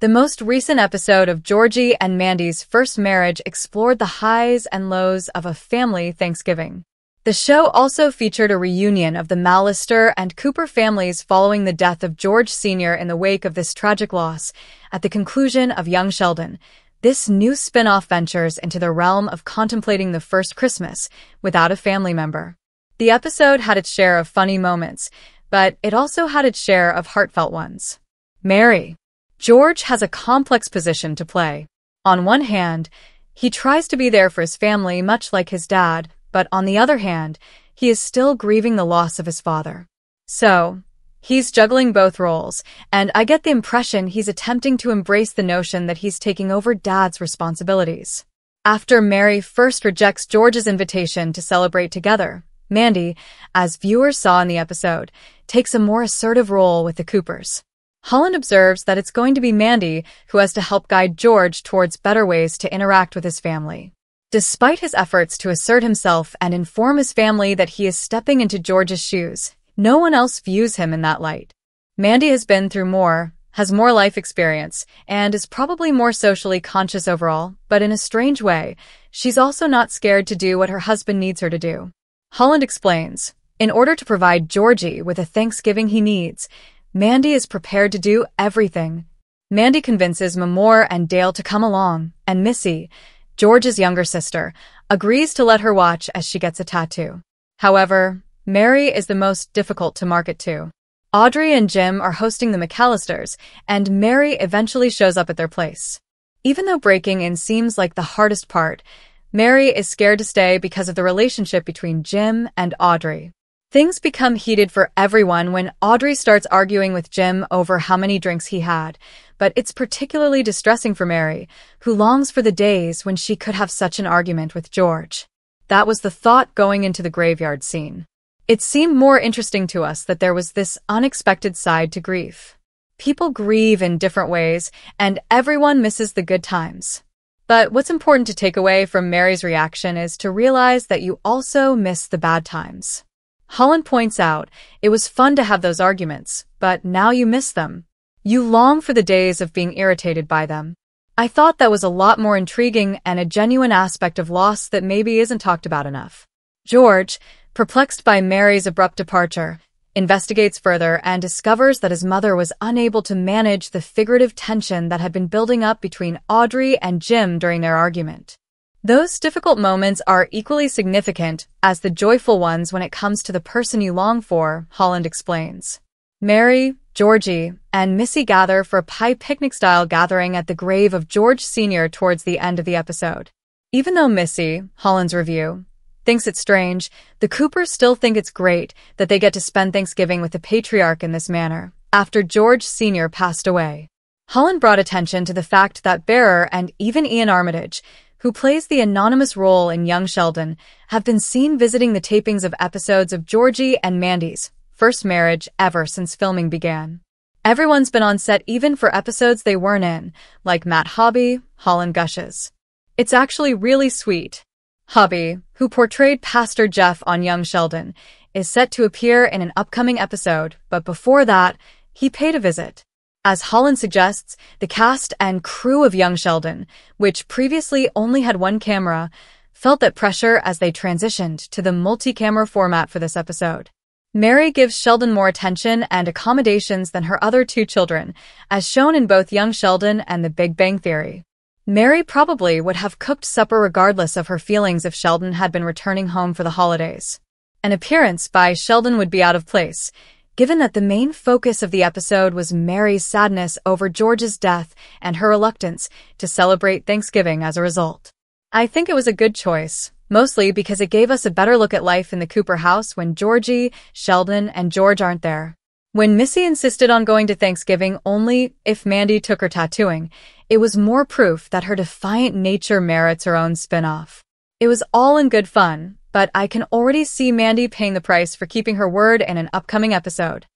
The most recent episode of Georgie and Mandy's first marriage explored the highs and lows of a family Thanksgiving. The show also featured a reunion of the Mallister and Cooper families following the death of George Sr. in the wake of this tragic loss. At the conclusion of Young Sheldon, this new spin-off ventures into the realm of contemplating the first Christmas without a family member. The episode had its share of funny moments, but it also had its share of heartfelt ones. Mary. George has a complex position to play. On one hand, he tries to be there for his family much like his dad, but on the other hand, he is still grieving the loss of his father. So, he's juggling both roles, and I get the impression he's attempting to embrace the notion that he's taking over Dad's responsibilities. After Mary first rejects George's invitation to celebrate together, Mandy, as viewers saw in the episode, takes a more assertive role with the Coopers. Holland observes that it's going to be Mandy who has to help guide George towards better ways to interact with his family. Despite his efforts to assert himself and inform his family that he is stepping into George's shoes, no one else views him in that light. Mandy has been through more, has more life experience, and is probably more socially conscious overall, but in a strange way, she's also not scared to do what her husband needs her to do. Holland explains, in order to provide Georgie with a Thanksgiving he needs, Mandy is prepared to do everything. Mandy convinces Meemaw and Dale to come along, and Missy, George's younger sister, agrees to let her watch as she gets a tattoo. However, Mary is the most difficult to market to. Audrey and Jim are hosting the McAllisters, and Mary eventually shows up at their place. Even though breaking in seems like the hardest part, Mary is scared to stay because of the relationship between Jim and Audrey. Things become heated for everyone when Audrey starts arguing with Jim over how many drinks he had, but it's particularly distressing for Mary, who longs for the days when she could have such an argument with George. That was the thought going into the graveyard scene. It seemed more interesting to us that there was this unexpected side to grief. People grieve in different ways, and everyone misses the good times. But what's important to take away from Mary's reaction is to realize that you also miss the bad times. Holland points out, it was fun to have those arguments, but now you miss them. You long for the days of being irritated by them. I thought that was a lot more intriguing and a genuine aspect of loss that maybe isn't talked about enough. George, perplexed by Mary's abrupt departure, investigates further and discovers that his mother was unable to manage the figurative tension that had been building up between Audrey and Jim during their argument. Those difficult moments are equally significant as the joyful ones when it comes to the person you long for, Holland explains. Mary, Georgie, and Missy gather for a pie picnic-style gathering at the grave of George Sr. towards the end of the episode. Even though Missy, Holland's review, thinks it's strange, the Coopers still think it's great that they get to spend Thanksgiving with the patriarch in this manner, after George Sr. passed away. Holland brought attention to the fact that Bearer and even Ian Armitage, who plays the anonymous role in Young Sheldon, have been seen visiting the tapings of episodes of Georgie and Mandy's first marriage ever since filming began. Everyone's been on set even for episodes they weren't in, like Matt Hobby, Holland gushes. It's actually really sweet. Hobby, who portrayed Pastor Jeff on Young Sheldon, is set to appear in an upcoming episode, but before that, he paid a visit. As Holland suggests, the cast and crew of Young Sheldon, which previously only had one camera, felt that pressure as they transitioned to the multi-camera format for this episode. Mary gives Sheldon more attention and accommodations than her other two children, as shown in both Young Sheldon and The Big Bang Theory. Mary probably would have cooked supper regardless of her feelings if Sheldon had been returning home for the holidays. An appearance by Sheldon would be out of place, given that the main focus of the episode was Mary's sadness over George's death and her reluctance to celebrate Thanksgiving as a result. I think it was a good choice, mostly because it gave us a better look at life in the Cooper house when Georgie, Sheldon, and George aren't there. When Missy insisted on going to Thanksgiving only if Mandy took her tattooing, it was more proof that her defiant nature merits her own spin-off. It was all in good fun, but I can already see Mandy paying the price for keeping her word in an upcoming episode.